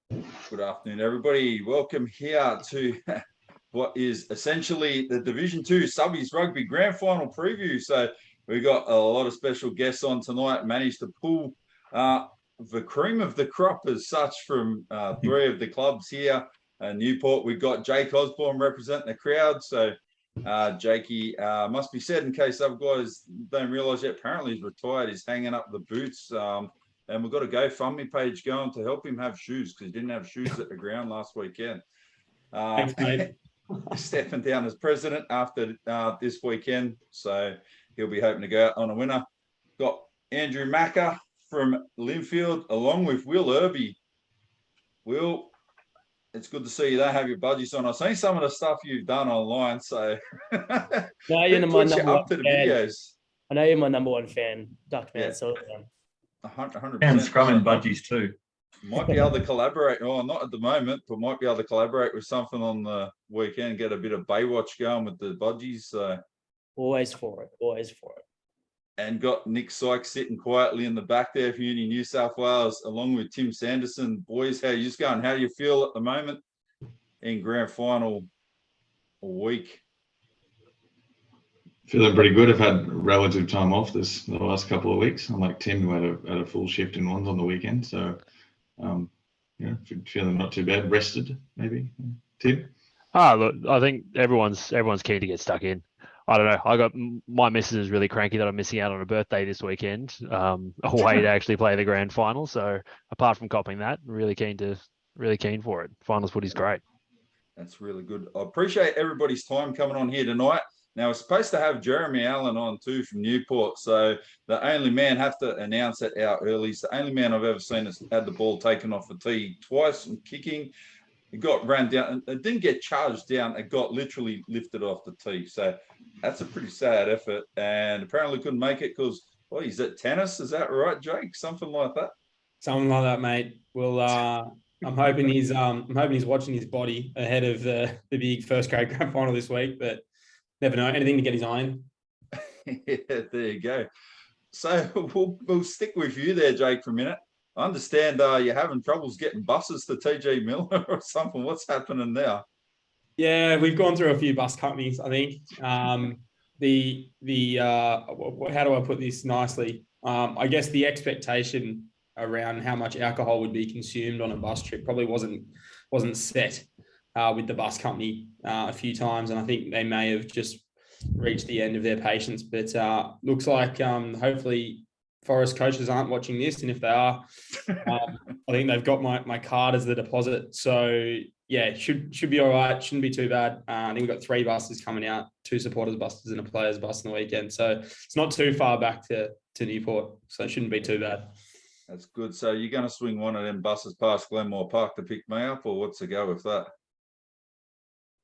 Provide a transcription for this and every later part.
Good afternoon, everybody. Welcome here to what is essentially the Division 2 Subbies Rugby Grand Final preview. So we got a lot of special guests on tonight, managed to pull the cream of the crop as such from three of the clubs here. Newport, we've got Jake Osborne representing the crowd. So Jakey, must be said in case other guys don't realise yet, apparently he's retired. He's hanging up the boots. And we've got a GoFundMe page going to help him have shoes because he didn't have shoes at the ground last weekend. Thanks, mate. Stepping down as president after this weekend. So he'll be hoping to go out on a winner. Got Andrew Macker from Lindfield along with Will Erby. Will, it's good to see you. They have your budgies on. I've seen some of the stuff you've done online. So no, you're my number up to the fan. videos. I know you're my number one fan, Duck man. Yeah. So 100%. And scrum and budgies too. Might be able to collaborate. Oh, not at the moment, but might be able to collaborate with something on the weekend. Get a bit of Baywatch going with the budgies. So always for it. And got Nick Sykes sitting quietly in the back there for Uni New South Wales, along with Tim Sanderson. Boys, how are you going? How do you feel at the moment in grand final week? Feeling pretty good. I've had relative time off the last couple of weeks. Unlike Tim, who had a full shift in ones on the weekend. So, feeling not too bad. Rested, maybe. Tim? Look, I think everyone's keen to get stuck in. I don't know. My missus is really cranky that I'm missing out on a birthday this weekend, away to actually play the grand final. So apart from copping that, really keen for it. Finals footy's great. That's really good. I appreciate everybody's time coming on here tonight. Now, we're supposed to have Jeremy Allen on too from Newport. So the only man, have to announce it out early. He's the only man I've ever seen that's had the ball taken off the tee twice and kicking. It got ran down. It didn't get charged down. It got literally lifted off the tee. So that's a pretty sad effort. And apparently couldn't make it because, he's at tennis. Is that right, Jake? Something like that? Something like that, mate. Well, I'm hoping he's watching his body ahead of the big first grade grand final this week, but never know. Anything to get his eye in. Yeah, there you go. So we'll stick with you there, Jake, for a minute. I understand you're having troubles getting buses to TG Miller or something. What's happening there? Yeah, we've gone through a few bus companies, I think. How do I put this nicely? I guess the expectation around how much alcohol would be consumed on a bus trip probably wasn't set with the bus company a few times, and I think they may have just reached the end of their patience. But looks like hopefully Forest coaches aren't watching this, and if they are, I think they've got my card as the deposit. So yeah, should be all right. Shouldn't be too bad. I think we've got 3 buses coming out, 2 supporters buses and a players bus on the weekend. So it's not too far back to Newport, so it shouldn't be too bad. That's good. So you're going to swing one of them buses past Glenmore Park to pick me up, or what's the go with that?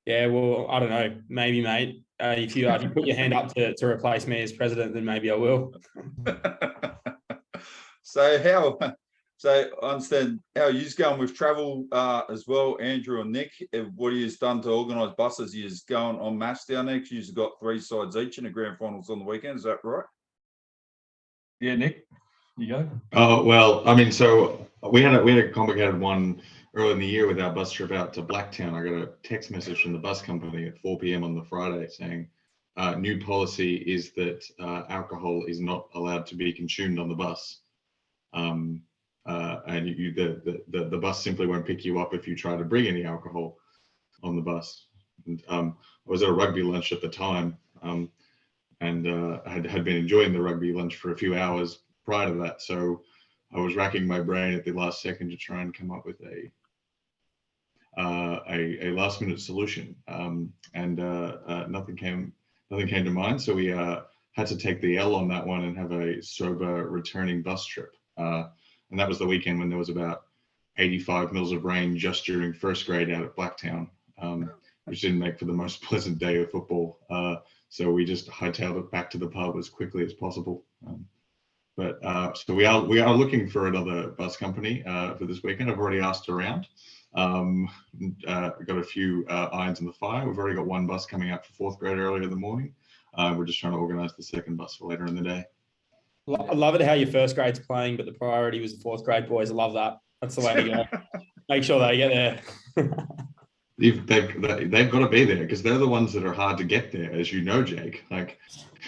Yeah, well, I don't know. Maybe, mate. If you put your hand up to replace me as president, then maybe I will. So I understand how you're going with travel as well, Andrew and Nick. What have you done to organise buses? You're going en masse down there because you've got 3 sides each in the grand finals on the weekend. Is that right? Yeah, Nick, you go. Oh, well, I mean, so we had a complicated one early in the year with our bus trip out to Blacktown. I got a text message from the bus company at 4 p.m. on the Friday saying new policy is that alcohol is not allowed to be consumed on the bus. And the bus simply won't pick you up if you try to bring any alcohol on the bus. And I was at a rugby lunch at the time, and had been enjoying the rugby lunch for a few hours prior to that. So I was racking my brain at the last second to try and come up with a last minute solution, and nothing came to mind. So we had to take the L on that one and have a sober returning bus trip. And that was the weekend when there was about 85 mils of rain just during first grade out at Blacktown, which didn't make for the most pleasant day of football. So we just hightailed it back to the pub as quickly as possible. So we are looking for another bus company for this weekend. I've already asked around. We've got a few irons in the fire. We've already got 1 bus coming out for 4th grade earlier in the morning. We're just trying to organise the 2nd bus for later in the day. I love it how your 1st grade's playing, but the priority was the 4th grade boys. I love that. That's the way to go. Make sure they get there. They've got to be there because they're the ones that are hard to get there, as you know, Jake. Like,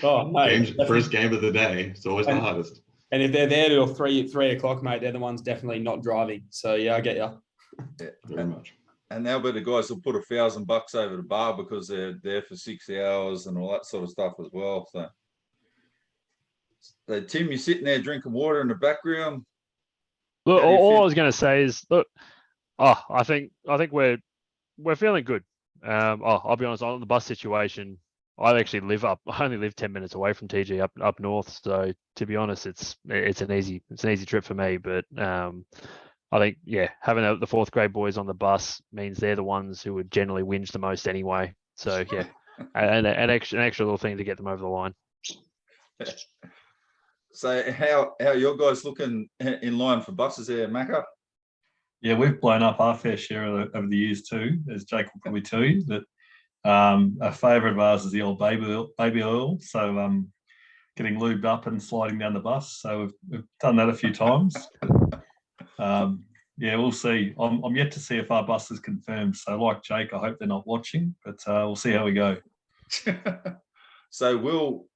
first game of the day, it's always the hardest. And if they're there till 3 o'clock, mate, they're the ones definitely not driving. So yeah, I get you. Yeah, very much. And now, but the guys will put $1,000 over the bar because they're there for 6 hours and all that sort of stuff as well. So Tim, you're sitting there drinking water in the background. Look, all I was going to say is, look, I think we're feeling good. I'll be honest, on the bus situation, I only live 10 minutes away from TG up north. So to be honest, it's an easy trip for me. But I think, having the fourth grade boys on the bus means they're the ones who would generally whinge the most anyway. So yeah, and an extra little thing to get them over the line. So how are your guys looking in line for buses there, Macca? Yeah, we've blown up our fair share over the years too, as Jake will probably tell you. That a favourite of ours is the old baby oil. So getting lubed up and sliding down the bus. So we've done that a few times. We'll see. I'm yet to see if our bus is confirmed. So like Jake, I hope they're not watching, but we'll see how we go. So Will,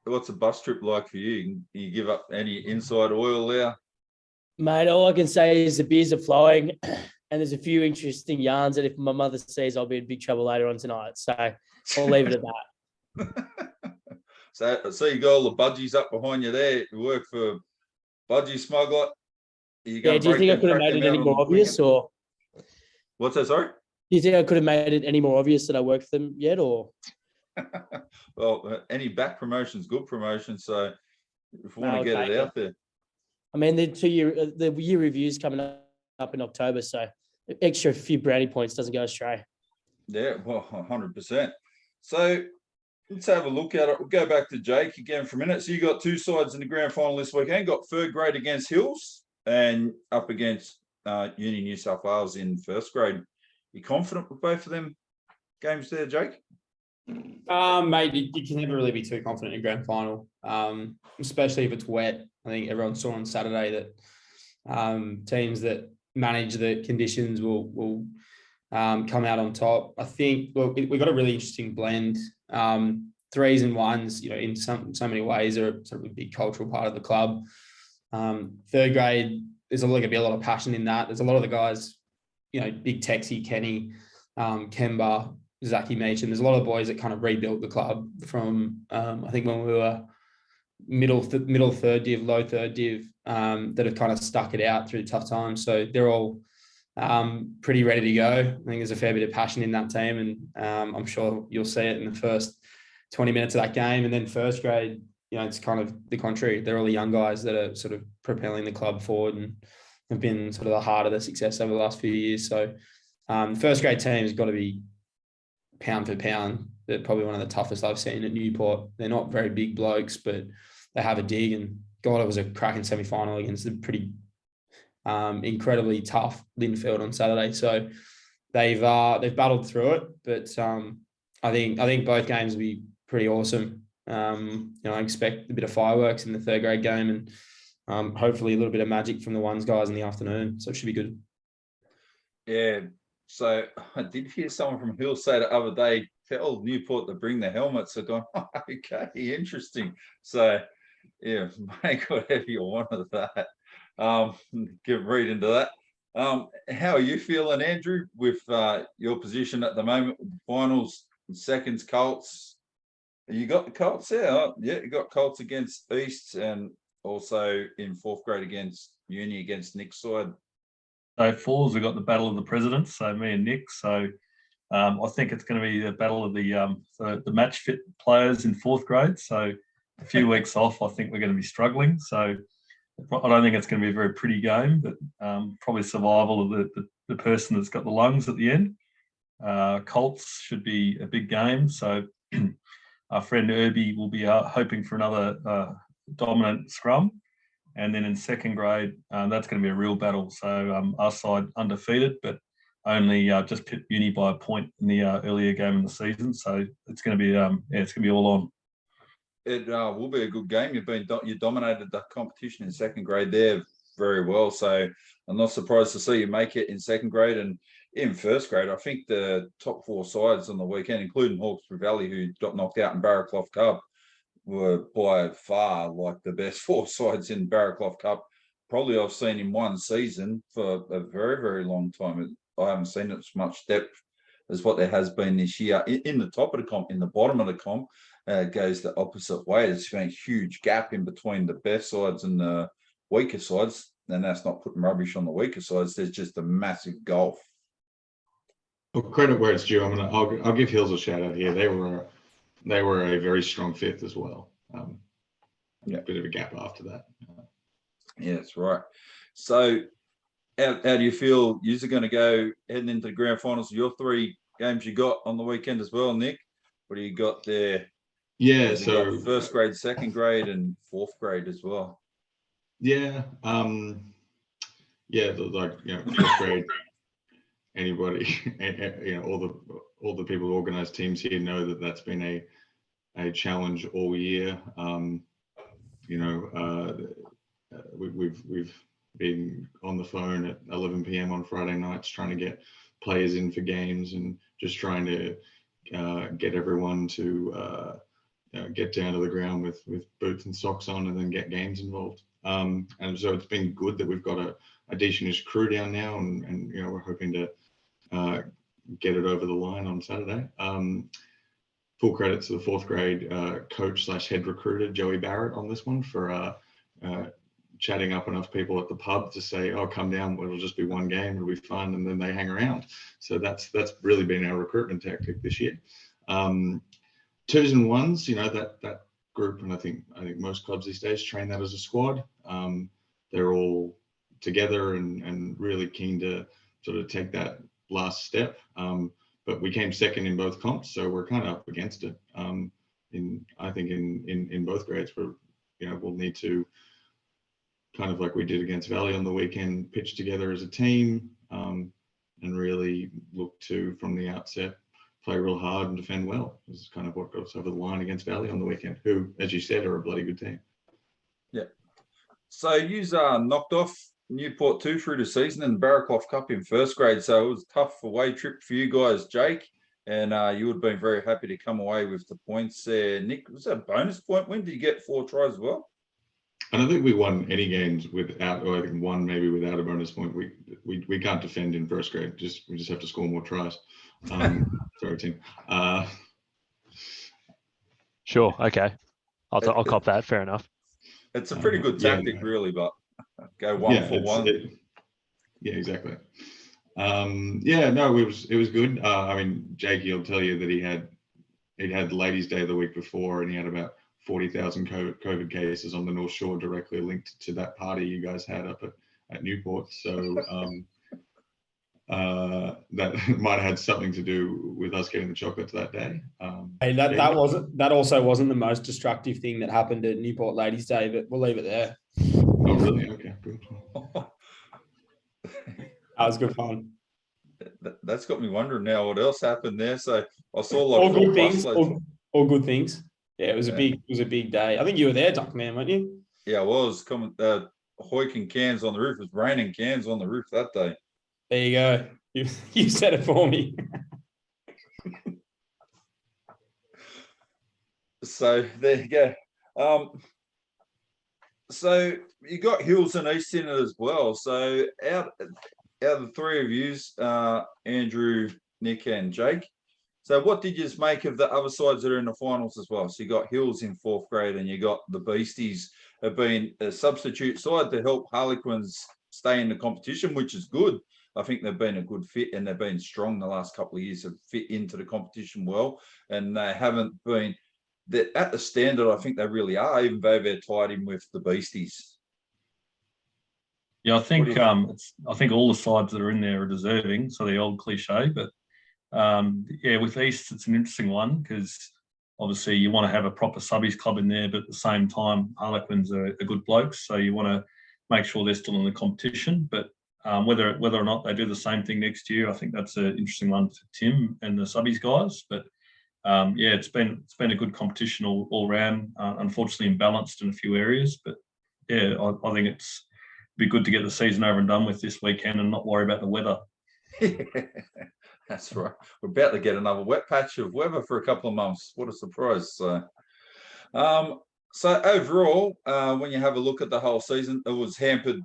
what's a bus trip like for you? You give up any inside oil there? Mate, all I can say is the beers are flowing and there's a few interesting yarns that if my mother sees, I'll be in big trouble later on tonight. So I'll leave it at that. So you got all the budgies up behind you there. You work for Budgie Smuggler. Do you think I could have made it any more obvious or? What's that, sorry? Do you think I could have made it any more obvious that I work for them yet or? Well, any back promotion's good promotion. So if we want to get it out there. I mean, the year review's coming up in October, so extra few brownie points doesn't go astray. Yeah, well, 100%. So let's have a look at it. We'll go back to Jake again for a minute. So you got two sides in the grand final this weekend. Got third grade against Hills and up against Uni New South Wales in first grade. You confident with both of them games there, Jake? Mate, you can never really be too confident in grand final, especially if it's wet. I think everyone saw on Saturday that teams that manage the conditions will come out on top. I think we got a really interesting blend. Threes and ones, in so many ways are sort of a big cultural part of the club. Third grade, there's going to be a lot of passion in that. There's a lot of the guys, Big Texie, Kenny, Kemba, Zachy Meach, and there's a lot of boys that kind of rebuilt the club from I think when we were middle third div, low third div, that have kind of stuck it out through tough times. So they're all pretty ready to go. I think there's a fair bit of passion in that team, and I'm sure you'll see it in the first 20 minutes of that game. And then first grade, it's kind of the contrary. They're all the young guys that are sort of propelling the club forward and have been sort of the heart of the success over the last few years. So first grade team has got to be pound for pound. They're probably one of the toughest I've seen at Newport. They're not very big blokes, but they have a dig. And God, it was a cracking semi-final against a pretty incredibly tough Lindfield on Saturday. So they've battled through it, but I think both games will be pretty awesome. I expect a bit of fireworks in the third grade game and hopefully a little bit of magic from the ones guys in the afternoon. So it should be good. Yeah. So I did hear someone from Hill say the other day, tell Newport to bring the helmets. So going, okay, interesting. So yeah, make whatever you want of that. Read into that. How are you feeling, Andrew, with your position at the moment with the finals and seconds Colts? You got the Colts there? Huh? Yeah, you got Colts against East and also in fourth grade against Uni against Nick's side. So fours, we've got the battle of the presidents, so me and Nick. So I think it's going to be the battle of the match fit players in fourth grade. So a few weeks off, I think we're going to be struggling. So I don't think it's going to be a very pretty game, but probably survival of the person that's got the lungs at the end. Colts should be a big game. So our friend Erby will be hoping for another dominant scrum. And then in second grade, that's going to be a real battle. So our side undefeated, but only just pipped Uni by a point in the earlier game in the season. So it's going to be it's going to be all on. It will be a good game. You dominated the competition in second grade there very well. So I'm not surprised to see you make it in second grade and in first grade. I think the top 4 sides on the weekend, including Hawkesbury Valley, who got knocked out in Barraclough Cup, were by far like the best 4 sides in Barraclough Cup probably I've seen in one season for a very, very long time. I haven't seen as much depth as what there has been this year. In the top of the comp, in the bottom of the comp, goes the opposite way. There's been a huge gap in between the best sides and the weaker sides, and that's not putting rubbish on the weaker sides. There's just a massive gulf. Well, credit where it's due. I'll give Hills a shout out here. They were a very strong 5th as well. Yeah, bit of a gap after that. Yeah, that's right. So, how do you feel you're going to go heading into the grand finals? Your 3 games you got on the weekend as well, Nick. What do you got there? Yeah, so first grade, second grade, and fourth grade as well. Yeah, fourth grade. Anybody, all the people who organise teams here know that that's been a challenge all year. We've been on the phone at 11 p.m. on Friday nights trying to get players in for games and just trying to get everyone to get down to the ground with boots and socks on and then get games involved. And so it's been good that we've got a decentish crew down now, and we're hoping to get it over the line on Saturday. Full credit to the fourth grade coach / head recruiter, Joey Barrett, on this one for chatting up enough people at the pub to say, oh, come down, it'll just be one game, it'll be fun, and then they hang around. So that's really been our recruitment tactic this year. 2s and 1s, that group, and I think most clubs these days train that as a squad. They're all together and really keen to sort of take that last step. But we came second in both comps, so we're kind of up against it. I think in both grades, we'll need to, kind of like we did against Valley on the weekend, pitch together as a team and really look to, from the outset, play real hard and defend well. This is kind of what got us over the line against Valley on the weekend, who, as you said, are a bloody good team. Yeah. So you've knocked off Newport 2 through the season and Barraclough Cup in first grade. So it was a tough away trip for you guys, Jake. And you would have been very happy to come away with the points there. Nick, was that a bonus point win? Did you get 4 tries as well? I don't think we won any games without, or I think one maybe without a bonus point. We can't defend in first grade. We just have to score more tries. Sorry, team. Sure. Okay. I'll cop that. Fair enough. It's a pretty good tactic, really, but go one for one. Yeah, exactly. It was good. Jake, he'll tell you that he'd had Ladies' Day the week before, and he had about 40,000 COVID cases on the North Shore directly linked to that party you guys had up at Newport. So that might have had something to do with us getting the chocolates that day. That also wasn't the most destructive thing that happened at Newport Ladies' Day, but we'll leave it there. Oh, really? Okay, good. That was good fun. That's got me wondering now what else happened there. So I saw all good things. All good things. Yeah, it was a big day. I think you were there, Duck Man, weren't you? Yeah, I was coming hoiking cans on the roof. It was raining cans on the roof that day. There you go. You said it for me. So there you go. So you got Hills and East in it as well. So out of the 3 of yous, Andrew, Nick, and Jake. So what did you make of the other sides that are in the finals as well? So you got Hills in 4th grade, and you got the Beasties have been a substitute side to help Harlequins stay in the competition, which is good. I think they've been a good fit, and they've been strong the last couple of years, have fit into the competition well, and they haven't been at the standard I think they really are, even though they're tied in with the Beasties. Yeah, I think all the sides that are in there are deserving. So the old cliche, but with East, it's an interesting one because obviously you want to have a proper subbies club in there, but at the same time, Harlequins are good blokes, so you want to make sure they're still in the competition. But whether or not they do the same thing next year, I think that's an interesting one for Tim and the subbies guys. But it's been a good competition all round. Unfortunately, imbalanced in a few areas, but I think it's be good to get the season over and done with this weekend and not worry about the weather. That's right. We're about to get another wet patch of weather for a couple of months. What a surprise! So overall, when you have a look at the whole season, it was hampered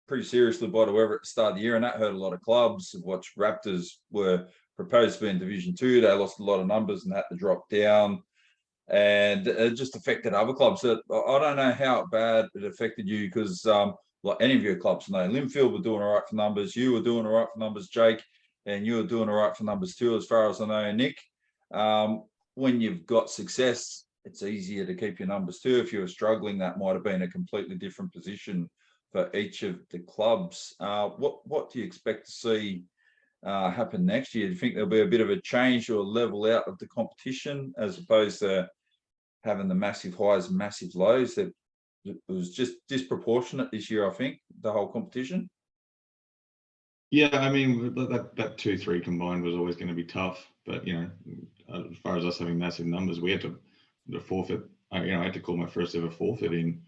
pretty seriously by the weather at the start of the year, and that hurt a lot of clubs. Watch Raptors were proposed to be in Division 2. They lost a lot of numbers and had to drop down, and it just affected other clubs. So I don't know how bad it affected you, because like any of your clubs know, Lindfield were doing all right for numbers. You were doing all right for numbers, Jake, and you were doing all right for numbers too, as far as I know, Nick. When you've got success, it's easier to keep your numbers too. If you were struggling, that might have been a completely different position for each of the clubs. What do you expect to see happen next year? Do you think there'll be a bit of a change or a level out of the competition, as opposed to having the massive highs and massive lows? That it was just disproportionate this year, I think, the whole competition. Yeah, I mean, that 2-3 combined was always going to be tough. But, you know, as far as us having massive numbers, we had to forfeit. I had to call my first ever forfeit in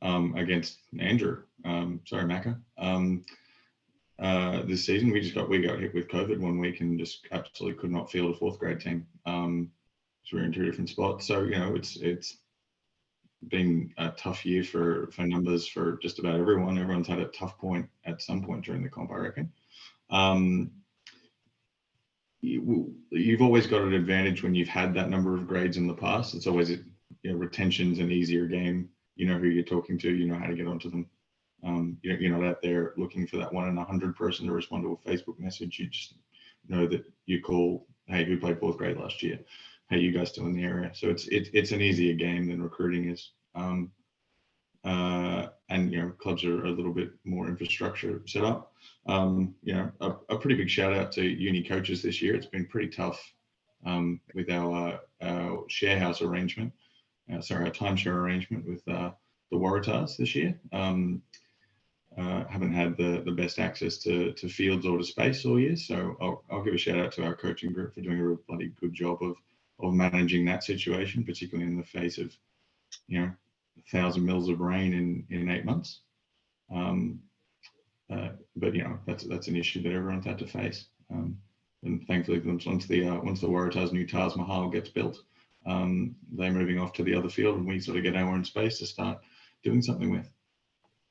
against Andrew. Sorry, Macca. This season, we got hit with COVID one week and just absolutely could not field a fourth grade team. So we're in two different spots. So, you know, it's been a tough year for numbers for just about everyone. Everyone's had a tough point at some point during the comp, I reckon. You've always got an advantage when you've had that number of grades in the past. It's always, retention's an easier game. You know who you're talking to, you know how to get onto them. You're not out there looking for that 1 in 100 person to respond to a Facebook message. You just know that you call, hey, who played fourth grade last year? Hey, you guys still in the area? So it's an easier game than recruiting is. And clubs are a little bit more infrastructure set up. A pretty big shout out to uni coaches this year. It's been pretty tough with our share house arrangement. Our timeshare arrangement with the Waratahs this year. Haven't had the best access to fields or to space all year, so I'll give a shout out to our coaching group for doing a real bloody good job of managing that situation, particularly in the face of 1,000 mils of rain in 8 months. But that's an issue that everyone's had to face. And thankfully, once the Waratahs' new Taj Mahal gets built, they're moving off to the other field, and we sort of get our own space to start doing something with.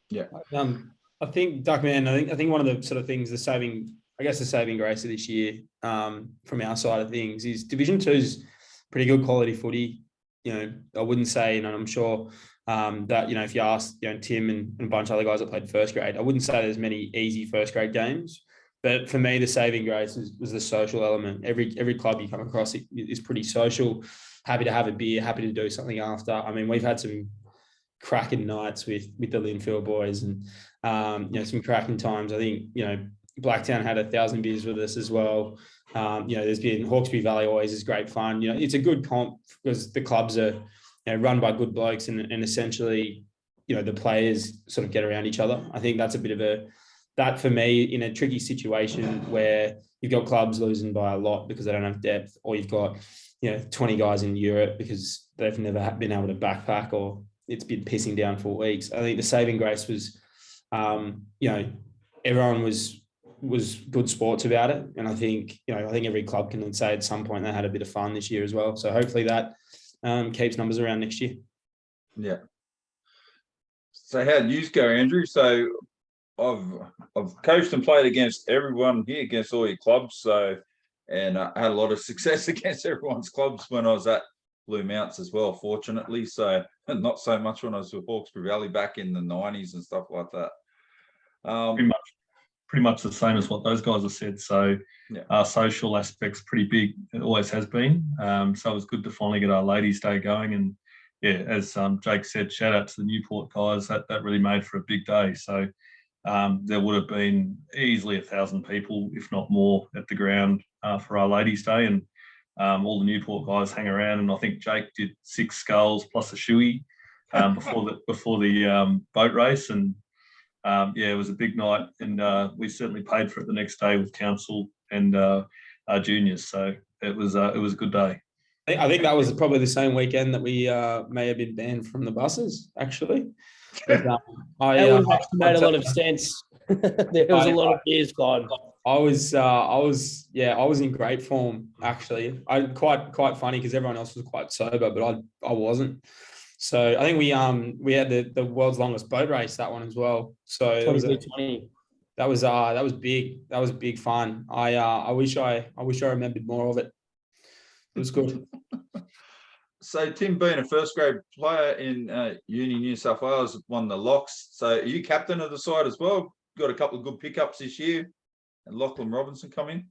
Yeah. I think, Duckman, I think one of the sort of things, the saving grace of this year from our side of things is Division 2's pretty good quality footy. I wouldn't say, and I'm sure that, if you ask, Tim and a bunch of other guys that played first grade, I wouldn't say there's many easy first grade games. But for me, the saving grace was the social element. Every club you come across is pretty social, happy to have a beer, happy to do something after. I mean, we've had some cracking nights with the Lindfield boys and, some cracking times. I think, Blacktown had 1,000 beers with us as well. There's been Hawkesbury Valley always is great fun. It's a good comp because the clubs are run by good blokes and essentially, the players sort of get around each other. I think that's a bit of that for me in a tricky situation where you've got clubs losing by a lot because they don't have depth, or you've got, 20 guys in Europe because they've never been able to backpack, or it's been pissing down for weeks. I think the saving grace was, everyone was good sports about it. And I think every club can say at some point they had a bit of fun this year as well. So hopefully that keeps numbers around next year. Yeah. So how did you go, Andrew? So I've coached and played against everyone here, against all your clubs. So, and I had a lot of success against everyone's clubs when I was at Blue Mounts as well, fortunately. So not so much when I was with Hawkesbury Valley back in the 90s and stuff like that. Pretty much the same as what those guys have said. So our social aspect's pretty big. It always has been. So it was good to finally get our Ladies' Day going. And yeah, as Jake said, shout out to the Newport guys. That really made for a big day. So there would have been easily 1,000 people, if not more, at the ground for our Ladies' Day. And all the Newport guys hang around. And I think Jake did 6 sculls plus a shoey before the boat race. And it was a big night, and we certainly paid for it the next day with council and our juniors. So it was a good day. I think that was probably the same weekend that we may have been banned from the buses, actually. But, That would have actually made a lot of sense. There was a lot of beers gone. I was in great form actually. I quite funny because everyone else was quite sober, but I wasn't. So I think we had the world's longest boat race, that one as well. So 2020. That was big. That was big fun. I wish I remembered more of it. It was good. So Tim, being a first grade player in Uni New South Wales, won the locks. So are you captain of the side as well? Got a couple of good pickups this year, and Lachlan Robinson come in.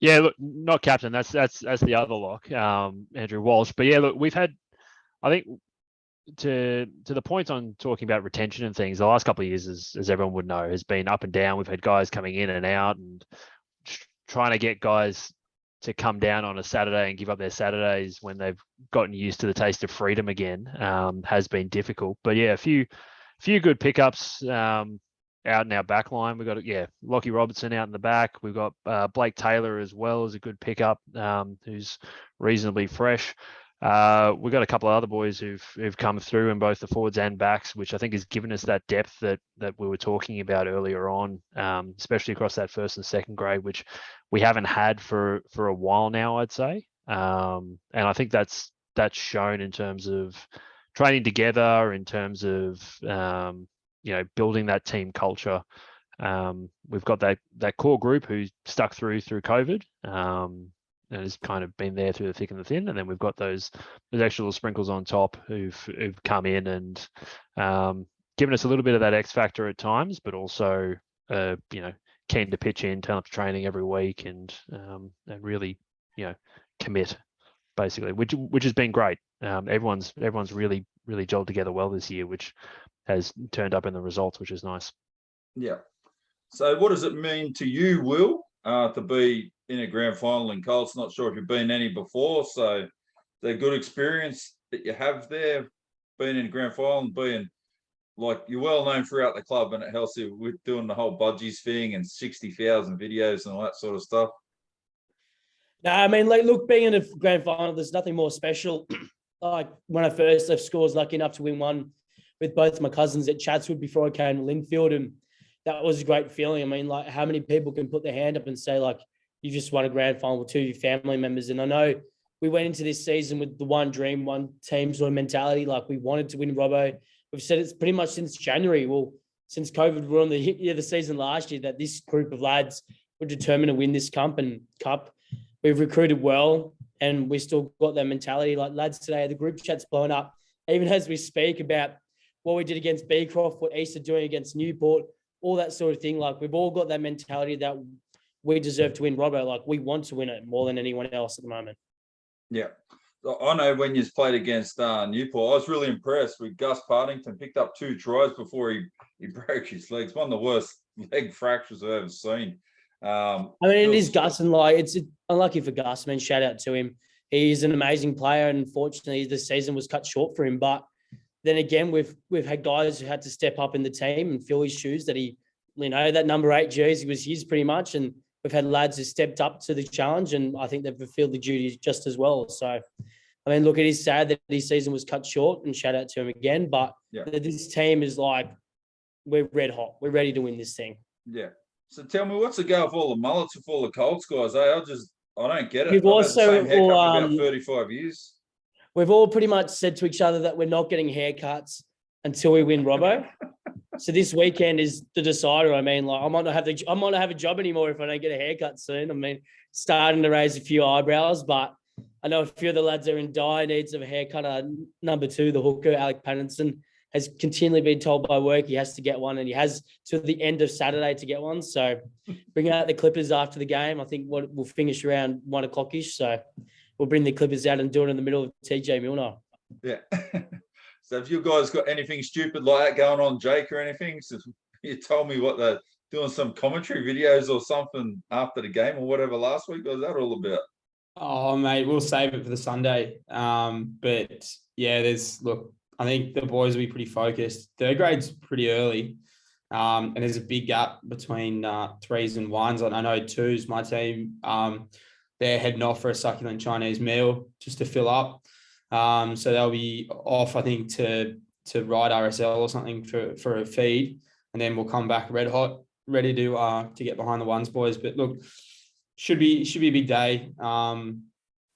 Yeah, look, not captain. That's the other lock, Andrew Walsh. But yeah, look, we've had, I think, to the point on talking about retention and things, the last couple of years, as everyone would know, has been up and down. We've had guys coming in and out, and trying to get guys to come down on a Saturday and give up their Saturdays when they've gotten used to the taste of freedom again has been difficult. But yeah, a few good pickups out in our back line. We've got Lockie Robertson out in the back. We've got Blake Taylor as well as a good pickup, who's reasonably fresh. We've got a couple of other boys who've come through in both the forwards and backs, which I think has given us that depth that we were talking about earlier on, especially across that first and second grade, which we haven't had for a while now, I'd say. And I think that's shown in terms of training together, in terms of building that team culture. We've got that core group who stuck through COVID. And has kind of been there through the thick and the thin, and then we've got those extra little sprinkles on top who've come in and given us a little bit of that X factor at times, but also keen to pitch in, turn up to training every week, and really commit basically, which has been great. Everyone's really gelled together well this year, which has turned up in the results, which is nice. Yeah. So what does it mean to you, Will, to be in a grand final in Colts? Not sure if you've been any before, so the good experience that you have there, being in a grand final and being, like, you're well known throughout the club, and it helps you with doing the whole budgies thing and 60,000 videos and all that sort of stuff. No, I mean, look, being in a grand final, there's nothing more special. Like when I first left school, I was lucky enough to win one with both my cousins at Chatswood before I came to Lindfield, and that was a great feeling. I mean, like, how many people can put their hand up and say, like, you just won a grand final with two of your family members? And I know we went into this season with the one dream, one team sort of mentality. Like, we wanted to win Robbo. We've said it's pretty much since January. Well, since COVID, we're on the season last year, that this group of lads were determined to win this cup. We've recruited well, and we still got that mentality. Like, lads today, the group chat's blown up, even as we speak, about what we did against Beecroft, what East are doing against Newport, all that sort of thing. Like, we've all got that mentality that we deserve to win Robbo. Like, we want to win it more than anyone else at the moment. Yeah. I know when you played against Newport, I was really impressed with Gus Partington. Picked up 2 tries before he broke his legs. One of the worst leg fractures I've ever seen. I mean, it is Gus, and like, it's unlucky for Gus. I mean, shout out to him. He's an amazing player, and unfortunately, the season was cut short for him. But then again, we've had guys who had to step up in the team and fill his shoes. That that number 8 jersey was his pretty much, and we've had lads who stepped up to the challenge, and I think they've fulfilled the duties just as well. So, I mean, look, it is sad that his season was cut short, and shout out to him again. But this team is like, we're red hot. We're ready to win this thing. Yeah. So tell me, what's the go with all the mullets with all the Colts guys? I don't get it. We've also had the same haircut for about 35 years. We've all pretty much said to each other that we're not getting haircuts until we win Robbo. So this weekend is the decider. I mean, like, I might not have a job anymore if I don't get a haircut soon. I mean, starting to raise a few eyebrows, but I know a few of the lads are in dire needs of a haircut. Number 2, the hooker, Alec Pattinson, has continually been told by work he has to get one, and he has to the end of Saturday to get one. So bring out the clippers after the game. I think we'll finish around 1 o'clock-ish. So we'll bring the clippers out and do it in the middle of TJ Milner. Yeah. So have you guys got anything stupid like that going on, Jake, or anything? So you told me what they're doing, some commentary videos or something after the game or whatever last week. What was that all about? Oh, mate, we'll save it for the Sunday. But yeah, I think the boys will be pretty focused. 3rd grade's pretty early. And there's a big gap between 3s and 1s. I know 2s, my team, they're heading off for a succulent Chinese meal just to fill up. So they'll be off, I think, to ride RSL or something for a feed, and then we'll come back red hot, ready to get behind the ones boys. But look, should be a big day.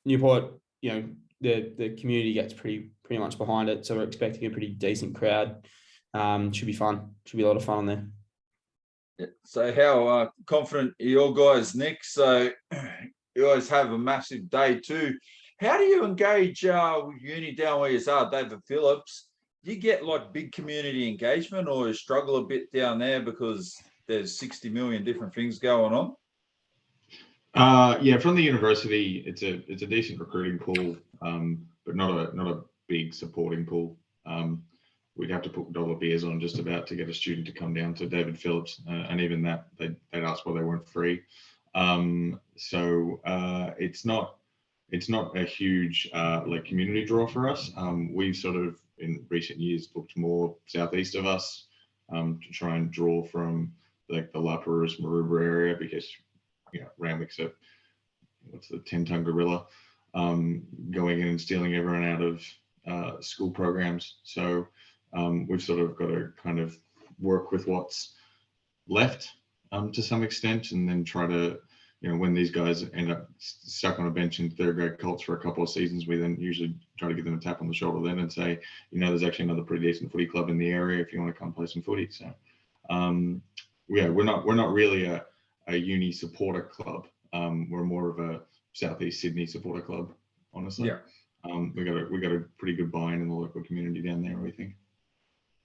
Newport, the community gets pretty much behind it, so we're expecting a pretty decent crowd. Should be fun. Should be a lot of fun on there. Yeah. So how confident are your guys, Nick? So you guys have a massive day too. How do you engage with uni down where you are, David Phillips? Do you get like big community engagement, or you struggle a bit down there because there's 60 million different things going on? Yeah, from the university, it's a decent recruiting pool, but not a big supporting pool. We'd have to put dollar beers on just about to get a student to come down to David Phillips, and even that they'd ask why they weren't free. So it's not a huge like community draw for us. We've sort of in recent years looked more southeast of us to try and draw from like the La Perouse, Maroubra area, because Randwick's what's the 10-ton gorilla going in and stealing everyone out of school programs. So we've sort of got to kind of work with what's left to some extent, and then try to, when these guys end up stuck on a bench in third grade Colts for a couple of seasons, we then usually try to give them a tap on the shoulder then and say, there's actually another pretty decent footy club in the area if you want to come play some footy. So yeah, we're not really a uni supporter club. We're more of a Southeast Sydney supporter club, honestly. Yeah. We got a pretty good buy-in in the local community down there, we think.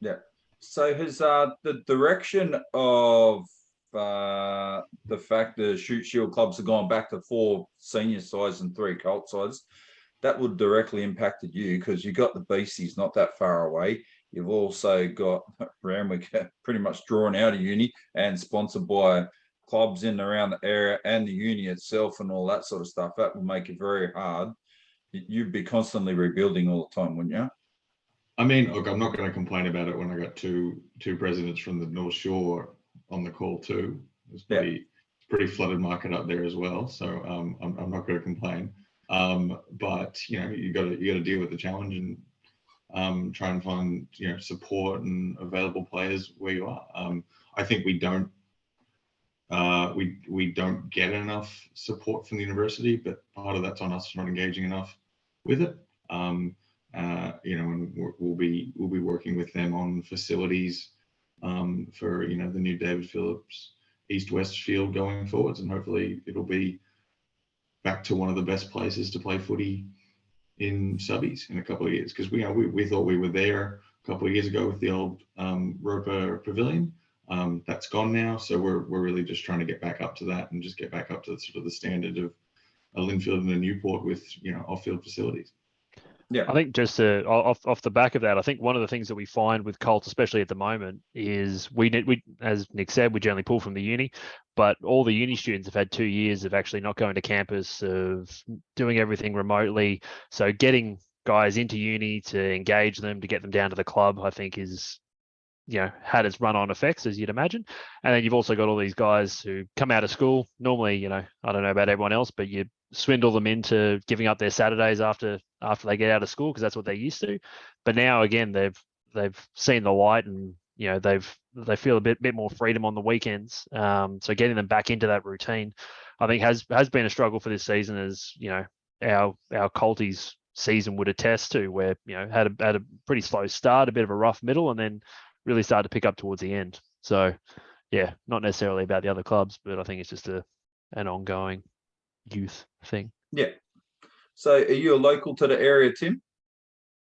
Yeah. So has the direction of the fact the Shoot Shield clubs have gone back to 4 senior sides and 3 cult sides, that would directly impacted you, because you got the Beasties not that far away. You've also got Randwick pretty much drawn out of uni and sponsored by clubs in and around the area and the uni itself and all that sort of stuff. That would make it very hard. You'd be constantly rebuilding all the time, wouldn't you? I mean, look, I'm not going to complain about it when I got two presidents from the North Shore on the call too. It's pretty flooded market up there as well. So I'm not going to complain. But you got to deal with the challenge and try and find support and available players where you are. I think we don't get enough support from the university, but part of that's on us not engaging enough with it. And we'll be working with them on facilities for the new David Phillips East-West field going forwards, and hopefully it'll be back to one of the best places to play footy in subbies in a couple of years, because we thought we were there a couple of years ago with the old Roper Pavilion. That's gone now, so we're really just trying to get back up to that and just get back up to sort of the standard of a Lindfield and a Newport with off-field facilities. Yeah, I think just off the back of that, I think one of the things that we find with Colts, especially at the moment, is we as Nick said, we generally pull from the uni, but all the uni students have had 2 years of actually not going to campus, of doing everything remotely. So getting guys into uni to engage them, to get them down to the club, I think is had its run-on effects, as you'd imagine. And then you've also got all these guys who come out of school. Normally, I don't know about everyone else, but you swindle them into giving up their Saturdays after they get out of school, because that's what they're used to. But now again, they've seen the light, and they feel a bit more freedom on the weekends. So getting them back into that routine, I think has been a struggle for this season, as our Colties season would attest to, where had a pretty slow start, a bit of a rough middle, and then really started to pick up towards the end. So yeah, not necessarily about the other clubs, but I think it's just an ongoing youth thing. Yeah. So are you a local to the area, Tim?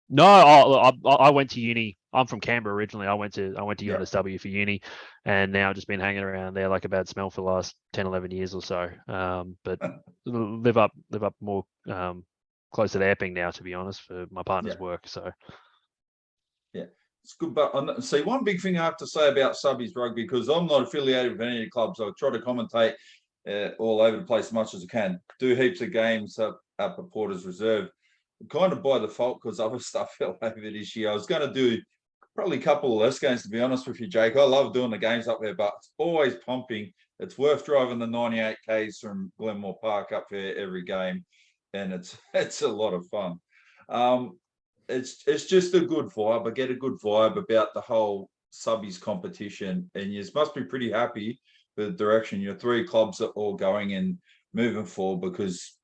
No, I went to uni. I'm from Canberra originally. I went to UNSW for uni, and now I've just been hanging around there like a bad smell for the last 10, 11 years or so. But live up more closer to Epping now, to be honest, for my partner's work. So yeah. It's good, but see, one big thing I have to say about subbies rugby, because I'm not affiliated with any clubs, I try to commentate all over the place as much as I can. Do heaps of games up at Porter's Reserve, kind of by default, because other stuff fell over this year. I was going to do probably a couple of less games, to be honest with you, Jake. I love doing the games up there, but it's always pumping. It's worth driving the 98 Ks from Glenmore Park up there every game, and it's a lot of fun. it's just a good vibe. I get a good vibe about the whole subbies competition, and you must be pretty happy with the direction your 3 clubs are all going and moving forward, because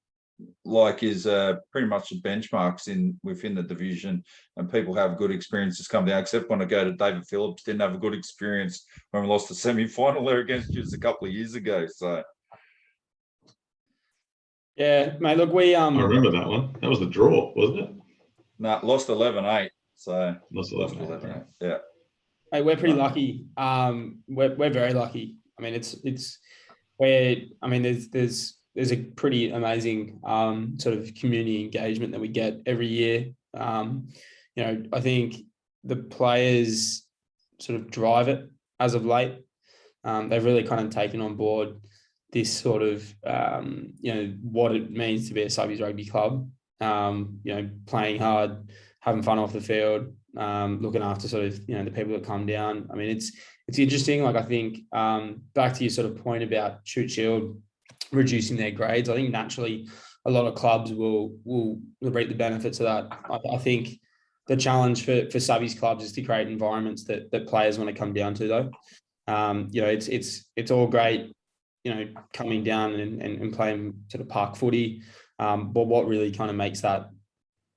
is pretty much the benchmarks within the division, and people have good experiences come down, except when I go to David Phillips, didn't have a good experience when we lost the semi-final there against you a couple of years ago. So Yeah, mate, look, I remember that one. That was the draw, wasn't it? no, lost 11-8. So Lost lost 11-8. 11-8. Yeah. Hey, we're pretty lucky. We're very lucky. I mean, there's a pretty amazing sort of community engagement that we get every year. I think the players sort of drive it as of late. They've really kind of taken on board this sort of what it means to be a subbies rugby club. Playing hard, having fun off the field, looking after sort of the people that come down. I mean, it's interesting. Like, I think back to your sort of point about Shoot Shield reducing their grades, I think naturally a lot of clubs will reap the benefits of that. I think the challenge for subbies clubs is to create environments that players want to come down to, though. It's all great, coming down and playing sort of park footy. But what really kind of makes that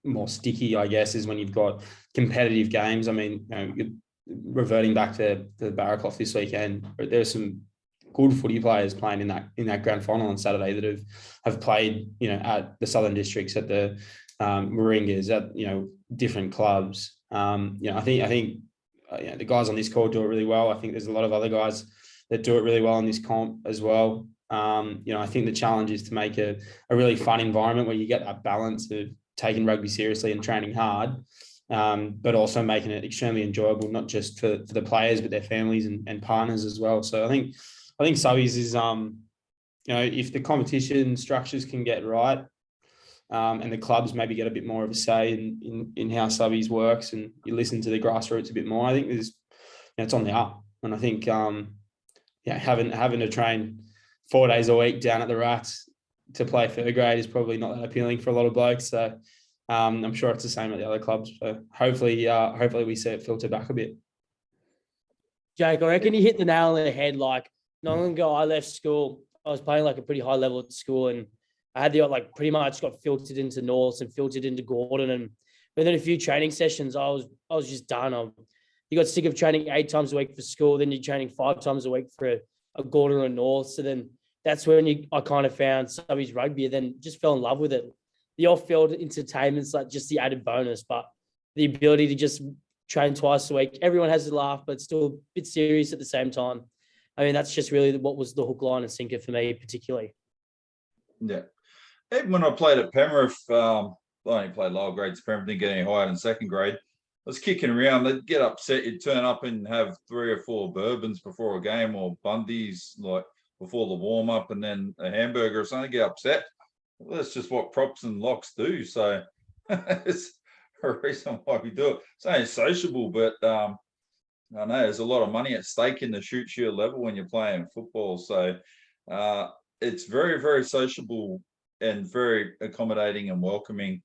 more sticky, I guess, is when you've got competitive games. I mean, reverting back to the Barraclough this weekend, there's some good footy players playing in that grand final on Saturday that have played, at the Southern Districts, at the Moringas, at different clubs. I think the guys on this call do it really well. I think there's a lot of other guys that do it really well in this comp as well. I think the challenge is to make a really fun environment where you get that balance of taking rugby seriously and training hard, but also making it extremely enjoyable, not just for the players, but their families and partners as well. So I think subbies is, if the competition structures can get right, and the clubs maybe get a bit more of a say in how subbies works, and you listen to the grassroots a bit more, I think it's on the up. And I think having to train 4 days a week down at the Rats to play third grade is probably not that appealing for a lot of blokes. So I'm sure it's the same at the other clubs. So hopefully we see it filter back a bit. Jake, I reckon you hit the nail on the head. Like, not long ago, I left school. I was playing like a pretty high level at school, and I had pretty much got filtered into Norths and filtered into Gordon. And within a few training sessions, I was just done. You got sick of training 8 times a week for school, then you're training 5 times a week for a Gordon or a North. So then that's when I kind of found subbies rugby, and then just fell in love with it. The off-field entertainment's like just the added bonus, but the ability to just train twice a week, everyone has a laugh, but still a bit serious at the same time. I mean, that's just really what was the hook, line, and sinker for me, particularly. Yeah. Even when I played at Penrith, I only played lower grades. Penrith didn't get any higher than second grade. I was kicking around. They'd get upset. You'd turn up and have 3 or 4 bourbons before a game, or Bundy's before the warm up, and then a hamburger or something. Get upset. Well, that's just what props and locks do. So it's a reason why we do it. It's only sociable, but I know there's a lot of money at stake in the Shoot Shield level when you're playing football. So it's very, very sociable and very accommodating and welcoming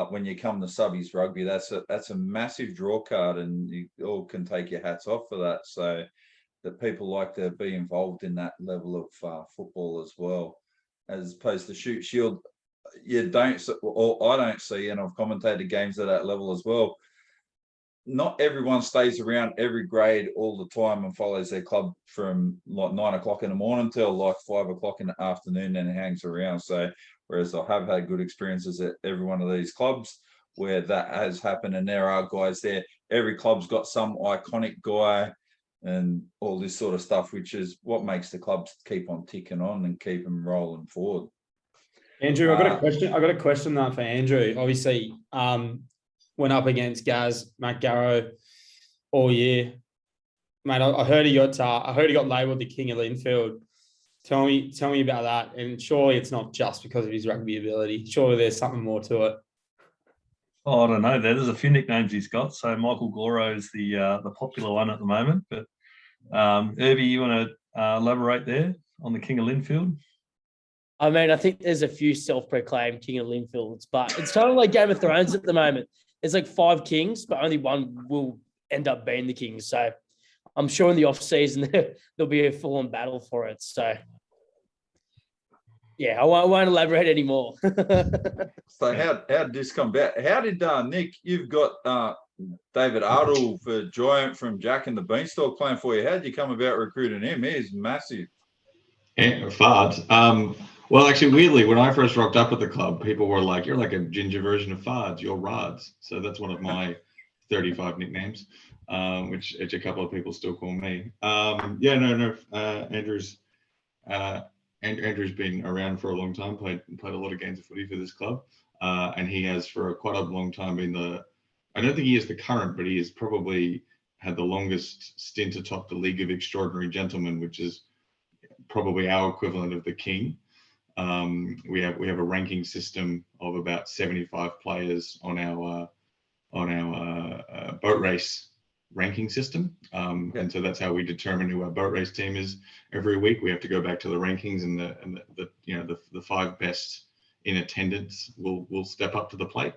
when you come to subbies rugby. That's a massive draw card, and you all can take your hats off for that. So that people like to be involved in that level of football as well, as opposed to Shoot Shield. You don't, or I don't see, and I've commentated games at that level as well. Not everyone stays around every grade all the time and follows their club from 9 o'clock in the morning till 5 o'clock in the afternoon and hangs around. So whereas I have had good experiences at every one of these clubs where that has happened, and there are guys there. Every club's got some iconic guy and all this sort of stuff, which is what makes the clubs keep on ticking on and keep them rolling forward. Andrew, I got a question now for Andrew. Obviously, went up against Matt Garrow all year. Mate, I heard he got labelled the king of Lindfield. Tell me about that. And surely it's not just because of his rugby ability. Surely there's something more to it. Oh, I don't know. There's a few nicknames he's got. So Michael Goro is the popular one at the moment. But Erby, you want to elaborate there on the king of Lindfield? I mean, I think there's a few self-proclaimed king of Lindfields, but it's kind of like Game of Thrones at the moment. there's like 5 kings, but only one will end up being the king. So I'm sure in the off season there'll be a full on battle for it. So yeah, I won't elaborate anymore. So how did this come about? How did Nick? You've got David Ardle for Giant from Jack and the Beanstalk playing for you. How did you come about recruiting him? He's massive. Yeah, Fards. Well, actually, weirdly, when I first rocked up at the club, people were like, "You're like a ginger version of Fards. You're Rods." So that's one of my 35 nicknames, which a couple of people still call me. Andrew's been around for a long time. Played a lot of games of footy for this club, and he has for quite a long time been I don't think he is the current, but he has probably had the longest stint atop the League of Extraordinary Gentlemen, which is probably our equivalent of the King. We have a ranking system of about 75 players on our boat race ranking system, and so that's how we determine who our boat race team is. Every week we have to go back to the rankings, and the 5 best in attendance will step up to the plate.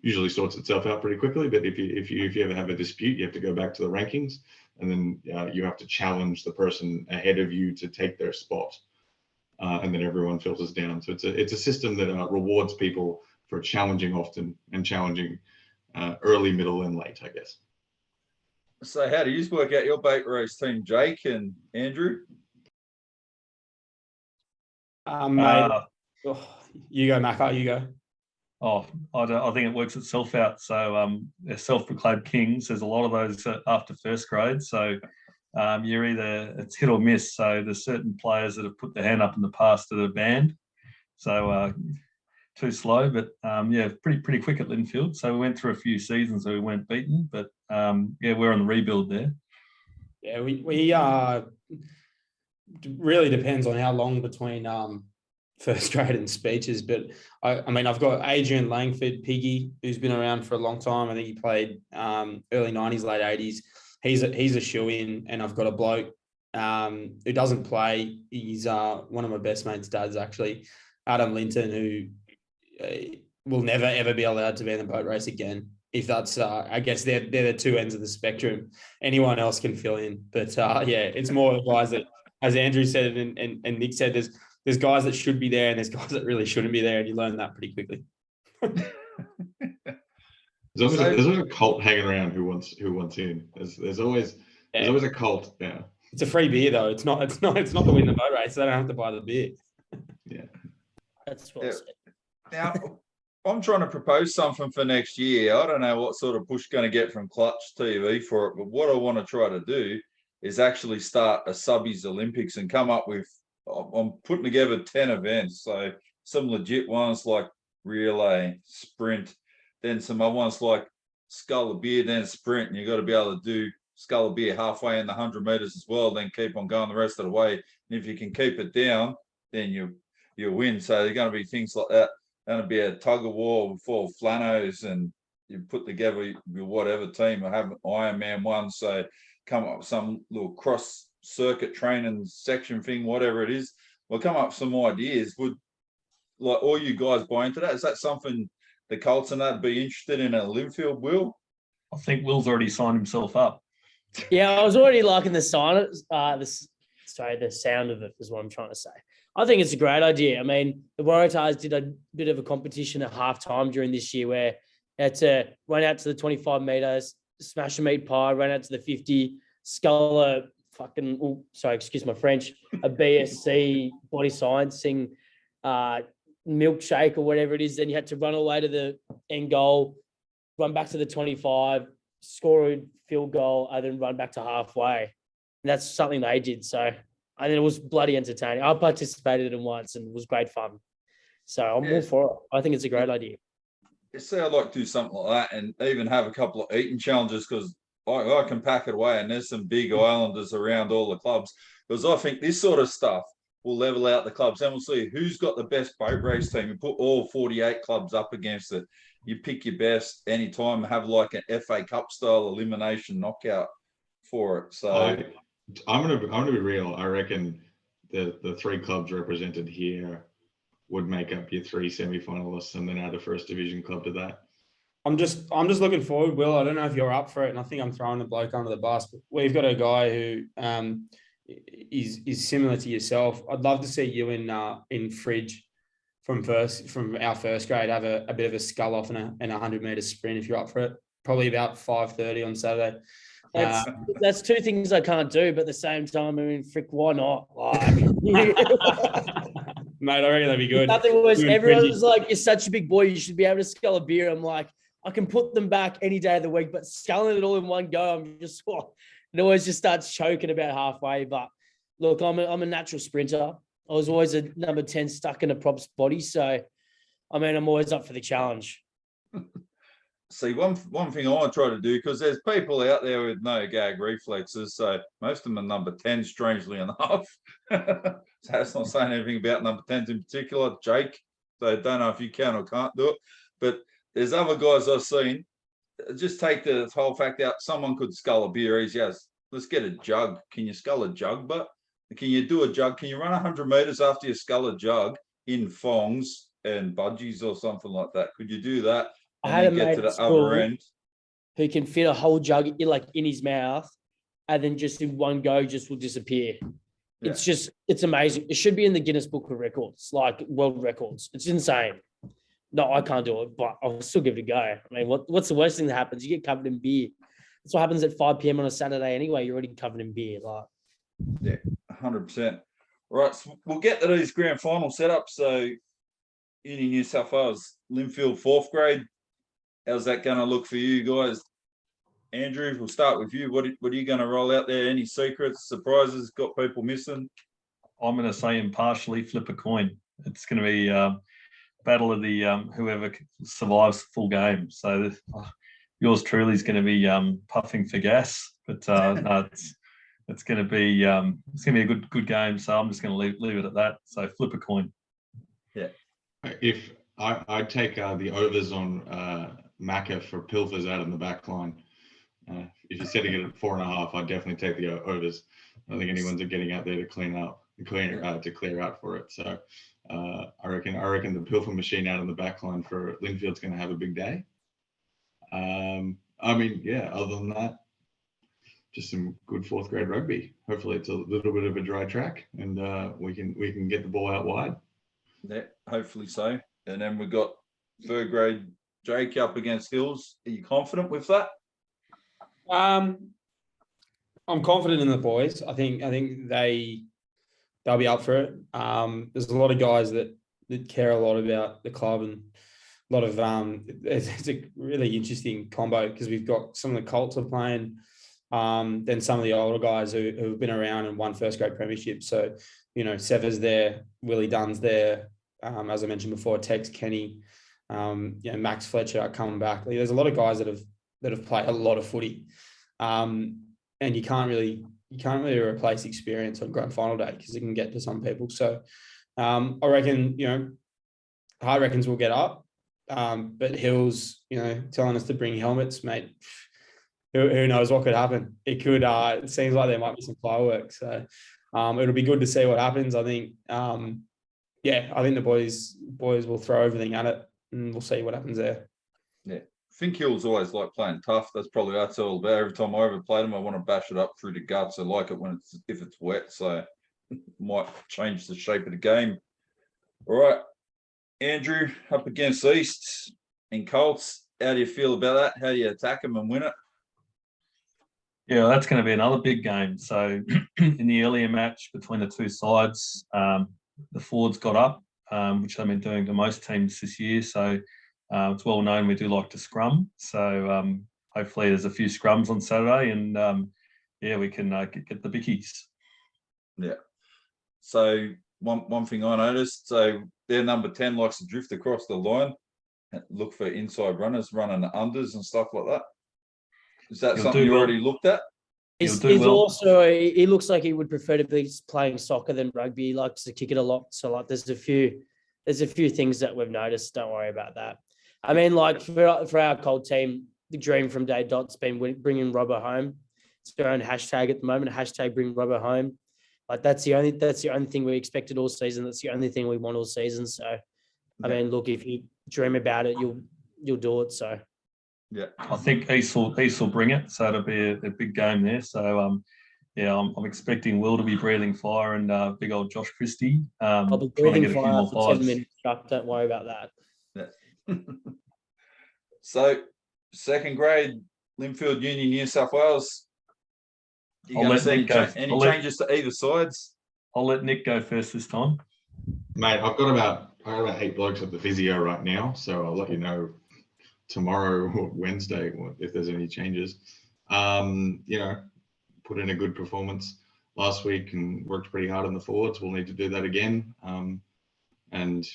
Usually sorts itself out pretty quickly, but if you ever have a dispute, you have to go back to the rankings, and then you have to challenge the person ahead of you to take their spot, and then everyone filters down. So it's a system that rewards people for challenging often and challenging early, middle, and late, I guess. So how do you work out your boat race team, Jake and Andrew? Mate, you go, Macca, you go. Oh, I think it works itself out. So they're self-proclaimed kings. There's a lot of those after first grade. So you're either, it's hit or miss. So there's certain players that have put their hand up in the past that are banned. So too slow, but pretty quick at Lindfield. So we went through a few seasons where we weren't beaten, but we're on the rebuild there. Yeah, we really depends on how long between first grade and speeches. But I mean, I've got Adrian Langford, Piggy, who's been around for a long time. I think he played early 90s, late 80s. He's a shoe-in, and I've got a bloke who doesn't play. He's one of my best mates' dads, actually, Adam Linton, who will never ever be allowed to be in a boat race again. If that's, I guess they're the two ends of the spectrum. Anyone else can fill in, but it's more the guys that, as Andrew said and Nick said, there's guys that should be there and there's guys that really shouldn't be there, and you learn that pretty quickly. There's always a cult hanging around who wants in. There's always a cult. Yeah, it's a free beer though. It's not to win the boat race. So they don't have to buy the beer. Yeah, That's what I said. Now, I'm trying to propose something for next year. I don't know what sort of push going to get from Clutch TV for it, but what I want to try to do is actually start a subbies Olympics and come up with, I'm putting together 10 events. So some legit ones like relay, sprint, then some other ones like scull of beer, then sprint. And you've got to be able to do scull of beer halfway in the 100 meters as well, then keep on going the rest of the way. And if you can keep it down, then you win. So there are going to be things like that. Going to be a tug of war for Flanos, and you put together your whatever team. I have an Ironman one, so come up with some little cross circuit training section thing, whatever it is. We'll come up with some ideas. Would like all you guys buy into that? Is that something the Colts and that be interested in a Lindfield, Will? I think Will's already signed himself up. Yeah, I was already liking the sound. The sound of it is what I'm trying to say. I think it's a great idea. I mean, the Waratahs did a bit of a competition at halftime during this year where they had to run out to the 25 meters, smash a meat pie, run out to the 50, scull a excuse my French, a BSc body sciencing milkshake or whatever it is. Then you had to run all the way to the end goal, run back to the 25, score a field goal, and then run back to halfway. And that's something they did. So I think it was bloody entertaining. I participated in it once and it was great fun. So I'm all for it. I think it's a great idea. See, I'd like to do something like that and even have a couple of eating challenges, because I can pack it away, and there's some big islanders around all the clubs, because I think this sort of stuff will level out the clubs, and we'll see who's got the best boat race team. You put all 48 clubs up against it. You pick your best anytime, have like an FA Cup style elimination knockout for it. So I'm gonna be real. I reckon the 3 clubs represented here would make up your 3 semi-finalists, and then add a first division club to that. I'm just looking forward, Will. I don't know if you're up for it, and I think I'm throwing the bloke under the bus. But we've got a guy who is similar to yourself. I'd love to see you in Fridge from our first grade have a bit of a scull off and a 100-meter sprint if you're up for it. Probably about 5:30 on Saturday. That's two things I can't do, but at the same time, I mean, frick, why not? Mate, I reckon that'd be good. Nothing worse. Everyone's like, you're such a big boy, you should be able to scull a beer. I'm like, I can put them back any day of the week, but sculling it all in one go, I'm just, it always just starts choking about halfway. But look, I'm a natural sprinter. I was always a number 10 stuck in a prop's body. So, I mean, I'm always up for the challenge. See, one thing I want to try to do, because there's people out there with no gag reflexes, so most of them are number 10, strangely enough. So that's not saying anything about number 10s in particular, Jake. So I don't know if you can or can't do it. But there's other guys I've seen. Just take the whole fact out. Someone could scull a beer easy as, let's get a jug. Can you scull a jug? But can you do a jug? Can you run 100 meters after you scull a jug in thongs and budgies or something like that? Could you do that? I had a get mate to the at school other end who can fit a whole jug in his mouth, and then just in one go just will disappear. Yeah. It's amazing. It should be in the Guinness Book of Records, like world records. It's insane. No, I can't do it, but I'll still give it a go. I mean, what's the worst thing that happens? You get covered in beer. That's what happens at 5 p.m. on a Saturday anyway. You're already covered in beer. Yeah, 100%. Right, so we'll get to these grand final setups. So, Uni New South Wales, Lindfield, 4th grade. How's that going to look for you guys? Andrew, we'll start with you. What are you going to roll out there? Any secrets, surprises, got people missing? I'm going to say impartially flip a coin. It's going to be battle of the whoever survives the full game. So yours truly is going to be puffing for gas, but no, it's going to be a good game. So I'm just going to leave it at that. So flip a coin. Yeah. If I'd take the overs on Macca for pilfers out in the back line. If you're setting it at 4.5, I'd definitely take the overs. I don't think anyone's getting out there to clear out for it. So I reckon the pilfer machine out in the back line for Lindfield's going to have a big day. Other than that, just some good 4th grade rugby. Hopefully it's a little bit of a dry track and we can get the ball out wide. Yeah, hopefully so. And then we've got 3rd grade Jake up against Hills. Are you confident with that? I'm confident in the boys. I think they'll be up for it. There's a lot of guys that care a lot about the club, and a lot of it's a really interesting combo because we've got some of the Colts are playing, then some of the older guys who've been around and won 1st grade premiership. So, Sever's there, Willie Dunn's there, as I mentioned before, Tex Kenny, Max Fletcher are coming back. There's a lot of guys that have played a lot of footy, and you can't really replace experience on grand final day because it can get to some people. So I reckon Hard reckons we'll get up, but Hills telling us to bring helmets, mate. Who knows what could happen? It could. It seems like there might be some fireworks. So it'll be good to see what happens. I think. I think the boys will throw everything at it, and we'll see what happens there. Yeah, I think Hills always like playing tough. That's probably what it's all about. Every time I ever play them, I want to bash it up through the guts. I like it if it's wet, so it might change the shape of the game. All right, Andrew, up against East and Colts. How do you feel about that? How do you attack them and win it? Yeah, that's going to be another big game. So in the earlier match between the two sides, the forwards got up, which they've been doing to most teams this year. So it's well known we do like to scrum. So hopefully there's a few scrums on Saturday, and we can get the bickies. Yeah. So one thing I noticed, so their number 10 likes to drift across the line and look for inside runners, running the unders and stuff like that. Is that something you already looked at? He looks like he would prefer to be playing soccer than rugby. He likes to kick it a lot. So there's a few things that we've noticed. Don't worry about that. I mean, for our cold team, the dream from day dot's been bringing Robbo home. It's their own hashtag at the moment. Hashtag bring Robbo home. That's the only thing we expected all season. That's the only thing we want all season. So, I mean, look, if you dream about it, you'll do it. So. Yeah. I think East will bring it, so it'll be a big game there. So yeah, I'm expecting Will to be breathing fire and big old Josh Christie. I'll be Trying to breathing get a few fire more for 10 pies. minutes, Chuck. Don't worry about that. Yeah. So, second grade, Lindfield Uni, New South Wales. You I'll going to let see Nick go. any changes to either sides? I'll let Nick go first this time. Mate, I've got about 8 blokes at the physio right now, so I'll let you know tomorrow or Wednesday if there's any changes. Put in a good performance last week and worked pretty hard on the forwards. We'll need to do that again. And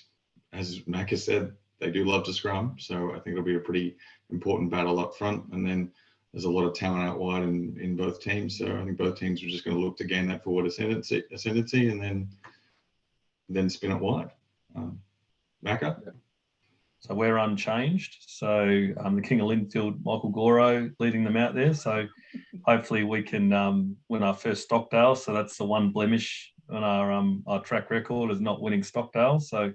as Mac has said, they do love to scrum, so I think it'll be a pretty important battle up front. And then there's a lot of talent out wide in both teams, so I think both teams are just going to look to gain that forward ascendancy and then spin it wide. Macca? So we're unchanged. So the King of Lindfield, Michael Goro, leading them out there. So hopefully we can win our first Stockdale. So that's the one blemish on our track record is not winning Stockdale. So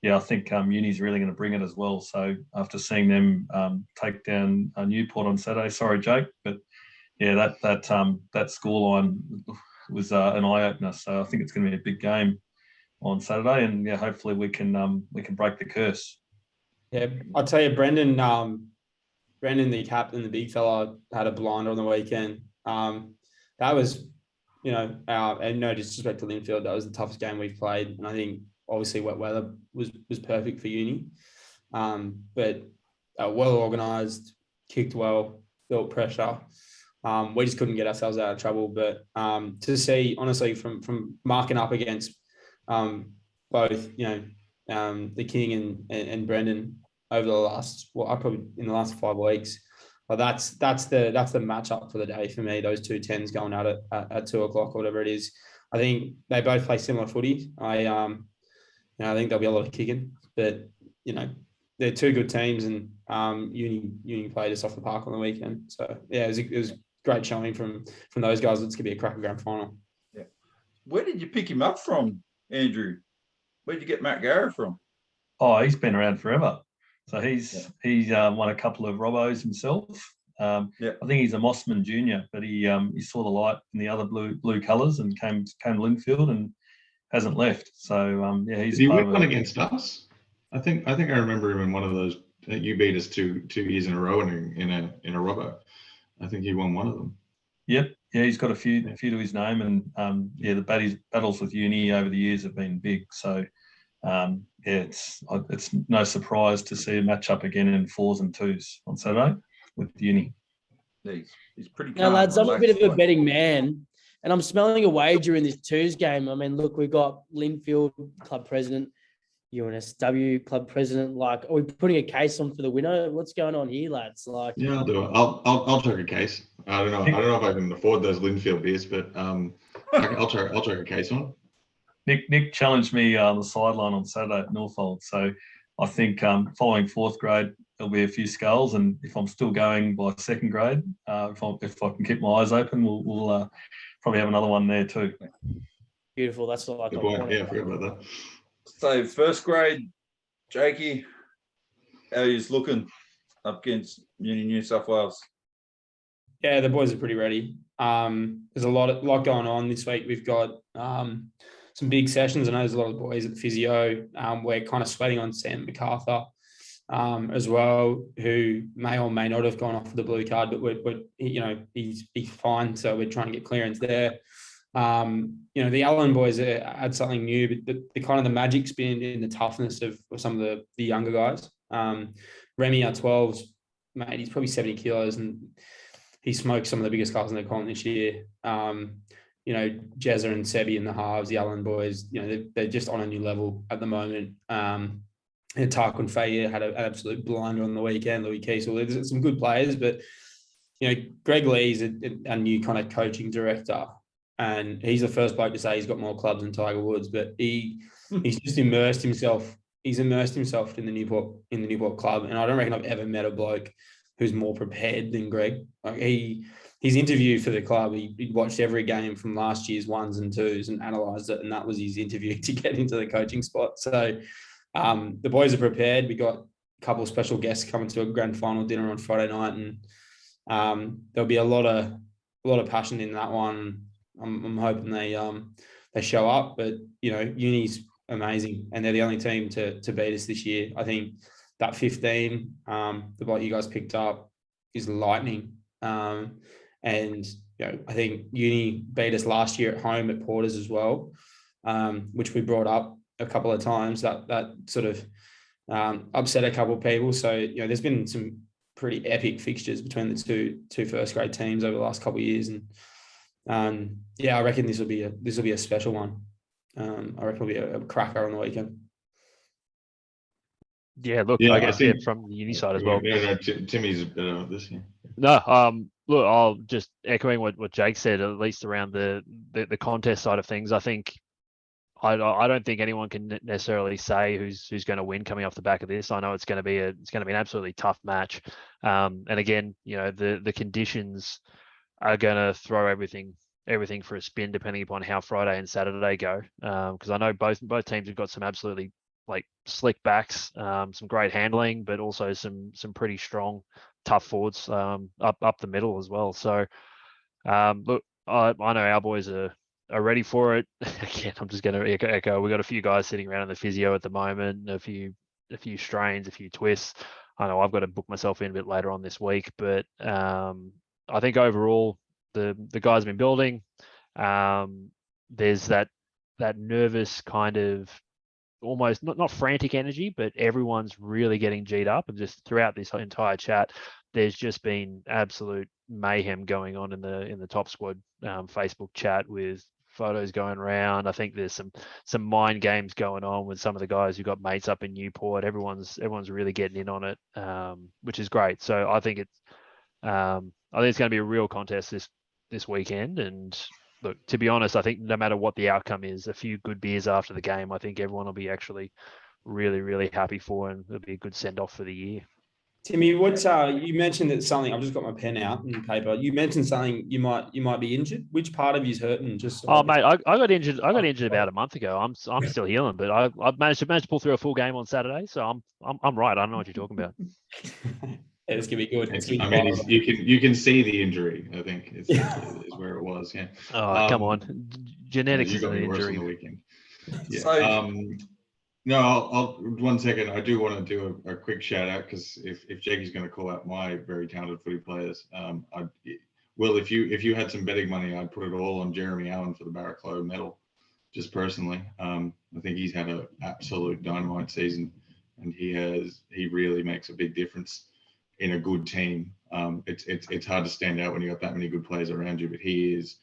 yeah, I think Uni's really going to bring it as well. So after seeing them take down Newport on Saturday, sorry Jake, but yeah, that scoreline was an eye opener. So I think it's going to be a big game on Saturday, and yeah, hopefully we can break the curse. Yeah, I'll tell you, Brendan, the captain, the big fella, had a blinder on the weekend. That was, and no disrespect to Lindfield, that was the toughest game we've played, and I think obviously wet weather was perfect for Uni, but well organised, kicked well, built pressure. We just couldn't get ourselves out of trouble. But to see, honestly, from marking up against both, the King and Brendan over the last, probably in the last 5 weeks, well, that's the matchup for the day for me. Those two tens going at it at 2 o'clock or whatever it is. I think they both play similar footy. I think there'll be a lot of kicking, but they're two good teams, and Uni played us off the park on the weekend. So yeah, it was great showing from those guys. It's gonna be a cracking grand final. Yeah. Where did you pick him up from, Andrew? Where did you get Matt Garrett from? Oh, he's been around forever. So he's won a couple of Robos himself. I think he's a Mossman junior, but he saw the light in the other blue colours and came to Lindfield and hasn't left. So he's. Did he win one against us? I think I remember him in one of those. You beat us two years in a row in a Robbo. I think he won one of them. Yep. Yeah, he's got a few to his name, and the battles with Uni over the years have been big. So it's no surprise to see a match up again in 4s and 2s on Saturday with Uni. He's pretty. Now, lads, I'm a bit of a betting man, and I'm smelling a wager in this 2s game. I mean, look, we've got Lindfield club president, UNSW club president. Like, are we putting a case on for the winner? What's going on here, lads? Like, yeah, I'll do it. I'll take a case. I don't know if I can afford those Lindfield beers, but I'll take a case on. Nick challenged me on the sideline on Saturday at Norfolk. So I think following 4th grade, there'll be a few skulls, and if I'm still going by 2nd grade, if I can keep my eyes open, we'll probably have another one there too. Beautiful. That's all I got. Yeah, I forgot about that. So 1st grade, Jakey, how he's looking up against Uni New South Wales? Yeah, the boys are pretty ready. There's a lot going on this week. We've got some big sessions. I know there's a lot of boys at the physio. We're kind of sweating on Sam MacArthur as well, who may or may not have gone off for the blue card, but he's fine. So we're trying to get clearance there. The Allen boys add something new, but the kind of the magic's been in the toughness of some of the younger guys. Remy, our 12s, mate, he's probably 70 kilos, and he smoked some of the biggest guys in the comp this year. Jezza and Sebi in the halves, the Allen boys, they're just on a new level at the moment. And Tarquin Faye had an absolute blinder on the weekend. Louis Kiesel, there's some good players, but Greg Lee's a new kind of coaching director, and he's the first bloke to say he's got more clubs than Tiger Woods, but he's just immersed himself. He's immersed himself in the Newport club, and I don't reckon I've ever met a bloke who's more prepared than Greg. Like his interview for the club, he watched every game from last year's 1s and 2s and analysed it, and that was his interview to get into the coaching spot. So the boys are prepared. We got couple of special guests coming to a grand final dinner on Friday night, and there'll be a lot of passion in that one. I'm hoping they show up, but Uni's amazing, and they're the only team to beat us this year. I think that 15, the bloke you guys picked up, is lightning, and I think Uni beat us last year at home at Porters as well, which we brought up a couple of times. That sort of upset a couple of people. So there's been some pretty epic fixtures between the two first grade teams over the last couple of years, and I reckon this will be a special one. I reckon it'll be a cracker on the weekend. Yeah, look, Yeah, I guess I think, from the Uni side as well. No, Timmy's better at this. Yeah. No, look, I'll just echoing what Jake said, at least around the contest side of things. I think I don't think anyone can necessarily say who's going to win coming off the back of this. I know it's going to be an absolutely tough match, and again, the conditions are going to throw everything for a spin depending upon how Friday and Saturday go. Because I know both teams have got some absolutely slick backs, some great handling, but also some pretty strong, tough forwards up the middle as well. So look, I know our boys are ready for it. Again, I'm just going to echo. We've got a few guys sitting around in the physio at the moment, a few strains, a few twists. I know I've got to book myself in a bit later on this week, but I think overall the guys have been building. There's that nervous kind of almost not frantic energy, but everyone's really getting G'd up, and just throughout this entire chat, there's just been absolute mayhem going on in the top squad Facebook chat with photos going around. I think there's some mind games going on with some of the guys who got mates up in Newport. Everyone's really getting in on it, which is great. So I think it's going to be a real contest this weekend. And look, to be honest, I think no matter what the outcome is, a few good beers after the game, I think everyone will be actually really, really happy for, and it'll be a good send off for the year. Timmy, you mentioned that something. I've just got my pen out and paper. You mentioned something you might be injured. Which part of you's hurting? Just mate, I got injured. I got injured about a month ago. I'm still healing, but I managed to pull through a full game on Saturday, so I'm right. I don't know what you're talking about. Yeah, it's gonna be good. I mean, you can see the injury. I think is where it was. Yeah. Oh, come on, genetics is an injury. On the weekend. Yeah. So, no, I'll 1 second. I do want to do a quick shout out, because if Jakey's going to call out my very talented footy players, Will, if you had some betting money, I'd put it all on Jeremy Allen for the Barraclough medal, just personally. I think he's had an absolute dynamite season, and he really makes a big difference in a good team. It's hard to stand out when you got that many good players around you, but he is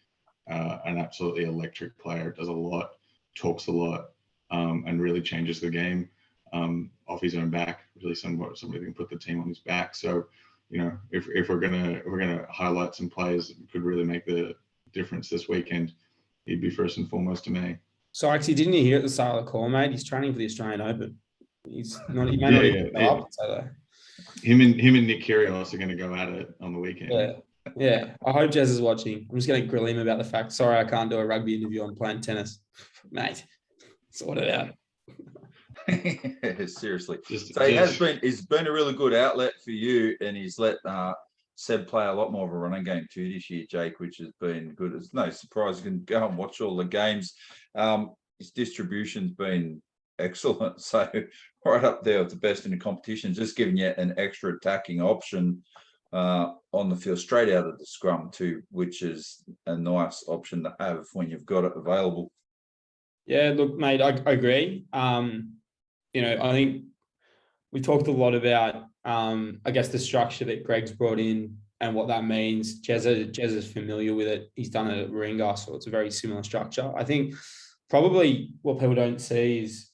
an absolutely electric player. Does a lot, talks a lot, and really changes the game off his own back. Really, somebody can put the team on his back. So, if we're gonna highlight some players that could really make the difference this weekend, he'd be first and foremost to me. Sykes, didn't you hear at the start of the call, mate? He's training for the Australian Open. He may not even go up. So him and Nick Kyrgios are going to go at it on the weekend. Yeah. I hope Jez is watching. I'm just going to grill him about the fact. Sorry, I can't do a rugby interview. I'm playing tennis, mate. Sort it out. Seriously. It's been a really good outlet for you, and he's let Seb play a lot more of a running game too this year, Jake, which has been good. It's no surprise you can go and watch all the games. His distribution's been excellent, so right up there with the best in the competition, just giving you an extra attacking option on the field straight out of the scrum too, which is a nice option to have when you've got it available. Yeah, look, mate, I agree. I think we talked a lot about, I guess, the structure that Greg's brought in and what that means. Jez is familiar with it. He's done it at Warringah, so it's a very similar structure. I think probably what people don't see is,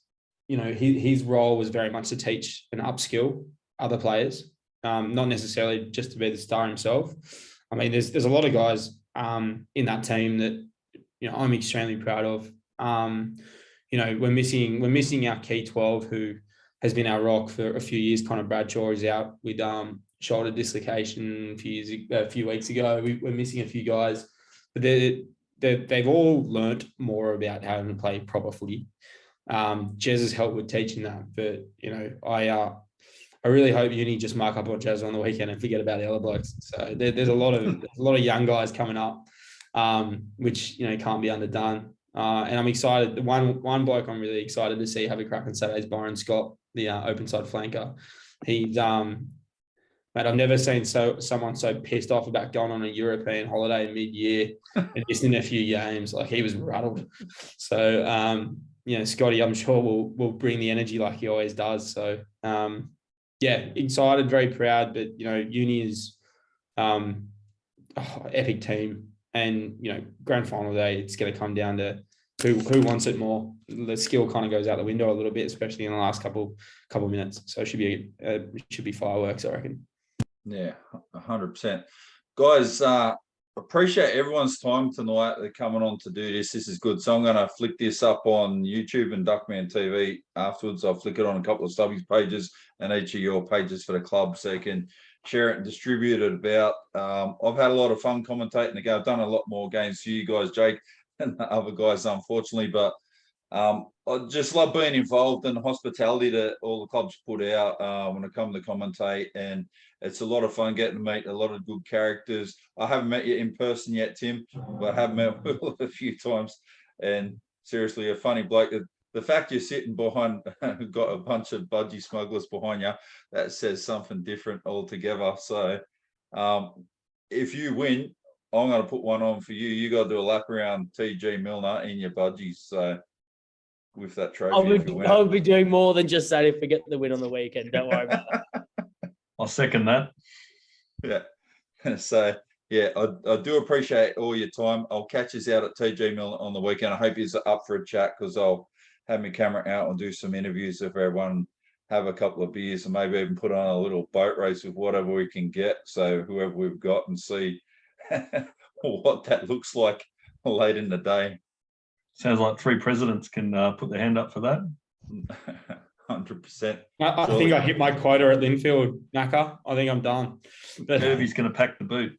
his role was very much to teach and upskill other players, not necessarily just to be the star himself. I mean, there's a lot of guys in that team that I'm extremely proud of. We're missing our key 12, who has been our rock for a few years. Connor Bradshaw is out with shoulder dislocation a few weeks ago. We're missing a few guys, but they've all learnt more about how to play proper footy. Jez has helped with teaching that, but I I really hope Uni just mark up on Jazz on the weekend and forget about the other blokes. So there's a lot of young guys coming up, which can't be underdone. And I'm excited. One bloke I'm really excited to see have a crack on Saturday is Byron Scott, the open side flanker. He's mate, I've never seen someone so pissed off about going on a European holiday mid-year and missing a few games. Like, he was rattled. So Scotty, I'm sure will bring the energy like he always does. So excited, very proud. But Uni is epic team, and grand final day, it's going to come down to who wants it more. The skill kind of goes out the window a little bit, especially in the last couple minutes. So it should be fireworks, I reckon. Yeah, 100%. Guys, appreciate everyone's time tonight. They're coming on to do this. This is good. So I'm going to flick this up on YouTube and Duckman TV afterwards. I'll flick it on a couple of Stubbies pages and each of your pages for the club, so you can share it and distribute it about. I've had a lot of fun commentating again. I've done a lot more games for you guys, Jake, and the other guys, unfortunately, but I just love being involved in the hospitality that all the clubs put out when I come to commentate, and it's a lot of fun getting to meet a lot of good characters. I haven't met you in person yet, Tim, but I have met Will a few times, and seriously, a funny bloke. The fact you're sitting behind, got a bunch of budgie smugglers behind you, that says something different altogether. So if you win, I'm going to put one on for you. You got to do a lap around TG Milner in your budgies. So with that trophy, I'll be doing more than just that if we get the win on the weekend. Don't worry about that. I'll second that. Yeah. So yeah, I do appreciate all your time. I'll catch us out at TG Milner on the weekend. I hope you're up for a chat, because I'll have my camera out and do some interviews with everyone, have a couple of beers, and maybe even put on a little boat race with whatever we can get. So whoever we've got, and see what that looks like late in the day. Sounds like 3 presidents can put their hand up for that. 100%. I think I hit my quota at Lindfield, Naka. I think I'm done. But Irvy's going to pack the boot.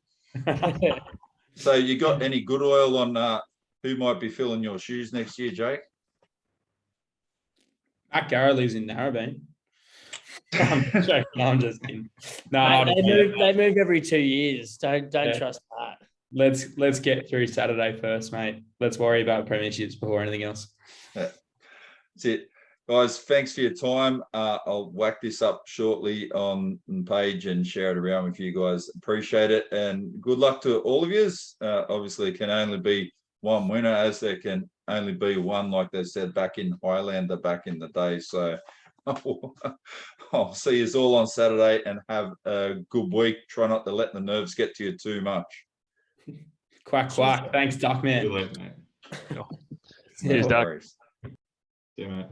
So you got any good oil on who might be filling your shoes next year, Jake? Matt Garrow lives in Narrabeen. I'm joking. No, I'm just kidding. No, they move every 2 years. Don't trust that. Let's get through Saturday first, mate. Let's worry about premierships before anything else. Yeah. That's it. Guys, thanks for your time. I'll whack this up shortly on the page and share it around with you guys. Appreciate it. And good luck to all of you. Obviously, it can only be one winner, as there can only be one, like they said back in Highlander back in the day. So I'll see you all on Saturday, and have a good week. Try not to let the nerves get to you too much. Quack, quack. Thanks, Duckman. See you later, mate. Cheers, Duck. Worries. See you, mate.